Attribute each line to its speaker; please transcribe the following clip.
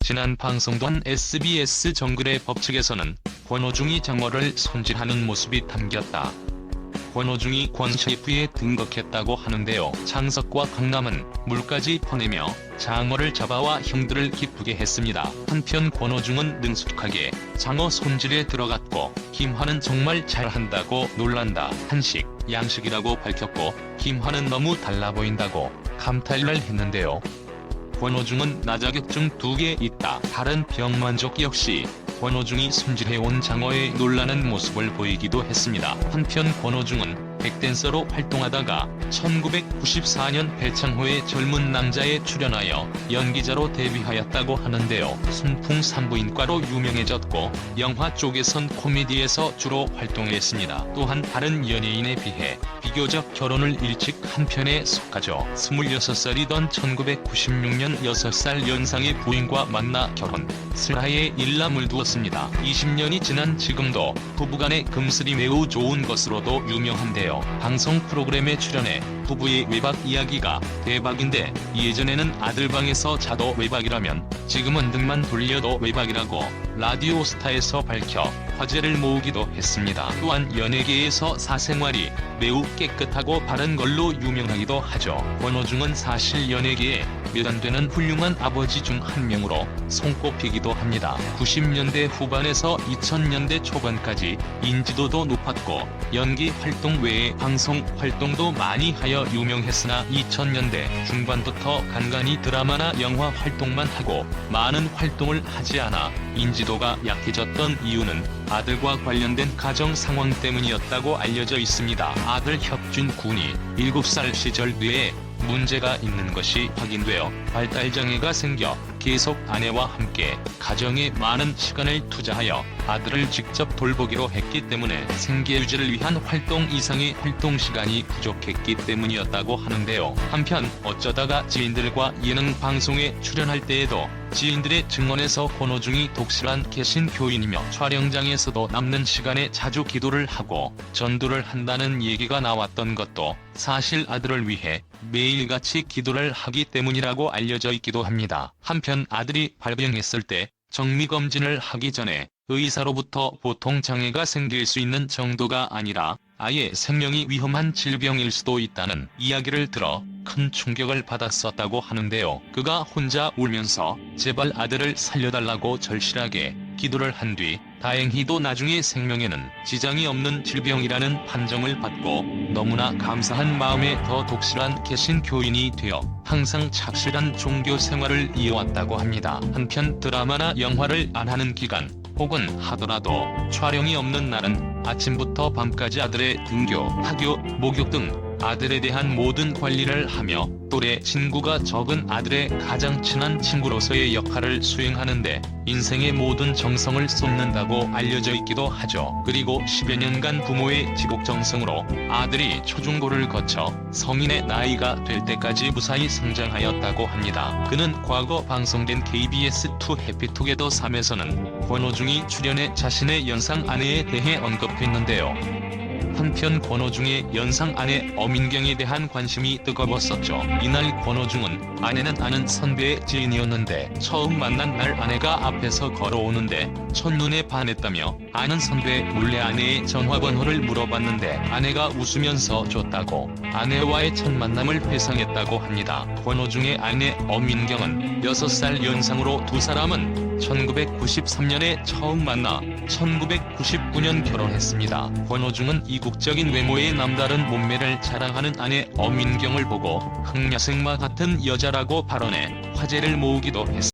Speaker 1: 지난 방송된 SBS 정글의 법칙에서는 권오중이 장어를 손질하는 모습이 담겼다. 권오중이 권 셰프에 등극했다고 하는데요. 장석과 강남은 물까지 퍼내며 장어를 잡아와 형들을 기쁘게 했습니다. 한편 권오중은 능숙하게 장어 손질에 들어갔고 김화는 정말 잘한다고 놀란다. 한식, 양식이라고 밝혔고 김화는 너무 달라 보인다고 감탄을 했는데요. 권오중은 나자격증 2개 있다. 다른 병만족 역시 권오중이 손질해온 장어에 놀라는 모습을 보이기도 했습니다. 한편 권오중은 백댄서로 활동하다가 1994년 배창호의 젊은 남자에 출연하여 연기자로 데뷔하였다고 하는데요. 순풍 산부인과로 유명해졌고 영화 쪽에선 코미디에서 주로 활동했습니다. 또한 다른 연예인에 비해 비교적 결혼을 일찍 한 편에 속하죠. 26살이던 1996년 6살 연상의 부인과 만나 결혼, 슬하에 일남을 두었습니다. 20년이 지난 지금도 부부간의 금슬이 매우 좋은 것으로도 유명한데요. 방송 프로그램에 출연해 부부의 외박 이야기가 대박인데 예전에는 아들방에서 자도 외박이라면 지금은 등만 돌려도 외박이라고 라디오스타에서 밝혀 화제를 모으기도 했습니다. 또한 연예계에서 사생활이 매우 깨끗하고 바른 걸로 유명하기도 하죠. 권오중은 사실 연예계에 몇 안 되는 훌륭한 아버지 중 한 명으로 손꼽히기도 합니다. 90년대 후반에서 2000년대 초반까지 인지도도 높았고 연기 활동 외에 방송 활동도 많이 하여 유명했으나 2000년대 중반부터 간간히 드라마나 영화 활동만 하고 많은 활동을 하지 않아 인지도가 약해졌던 이유는 아들과 관련된 가정 상황 때문이었다고 알려져 있습니다. 아들 혁준 군이 7살 시절 뇌에 문제가 있는 것이 확인되어 발달장애가 생겨 계속 아내와 함께 가정에 많은 시간을 투자하여 아들을 직접 돌보기로 했기 때문에 생계유지를 위한 활동 이상의 활동 시간이 부족했기 때문이었다고 하는데요. 한편 어쩌다가 지인들과 예능 방송에 출연할 때에도 지인들의 증언에서 권오중이 독실한 개신교인이며 촬영장에서도 남는 시간에 자주 기도를 하고 전도를 한다는 얘기가 나왔던 것도 사실 아들을 위해 매일같이 기도를 하기 때문이라고 알려져 있기도 합니다. 한편 아들이 발병했을 때 정밀검진을 하기 전에 의사로부터 보통 장애가 생길 수 있는 정도가 아니라 아예 생명이 위험한 질병일 수도 있다는 이야기를 들어 큰 충격을 받았었다고 하는데요. 그가 혼자 울면서 제발 아들을 살려달라고 절실하게 기도를 한 뒤 다행히도 나중에 생명에는 지장이 없는 질병이라는 판정을 받고 너무나 감사한 마음에 더 독실한 개신교인이 되어 항상 착실한 종교 생활을 이어왔다고 합니다. 한편 드라마나 영화를 안 하는 기간 혹은 하더라도 촬영이 없는 날은 아침부터 밤까지 아들의 등교, 학교, 목욕 등 아들에 대한 모든 관리를 하며 또래 친구가 적은 아들의 가장 친한 친구로서의 역할을 수행하는데 인생의 모든 정성을 쏟는다고 알려져 있기도 하죠. 그리고 10여 년간 부모의 지곡정성으로 아들이 초중고를 거쳐 성인의 나이가 될 때까지 무사히 성장하였다고 합니다. 그는 과거 방송된 KBS2 해피투게더 3에서는 권오중이 출연해 자신의 연상 아내에 대해 언급했는데요. 한편 권오중의 연상 아내 엄인경에 대한 관심이 뜨거웠었죠. 이날 권오중은 아내는 아는 선배의 지인이었는데 처음 만난 날 아내가 앞에서 걸어오는데 첫눈에 반했다며 아는 선배 몰래 아내의 전화번호를 물어봤는데 아내가 웃으면서 줬다고 아내와의 첫 만남을 회상했다고 합니다. 권오중의 아내 엄인경은 6살 연상으로 두 사람은 1993년에 처음 만나 1999년 결혼했습니다. 권오중은 이국적인 외모의 남다른 몸매를 자랑하는 아내 엄인경을 보고 흑야생마 같은 여자라고 발언해 화제를 모으기도 했습니다.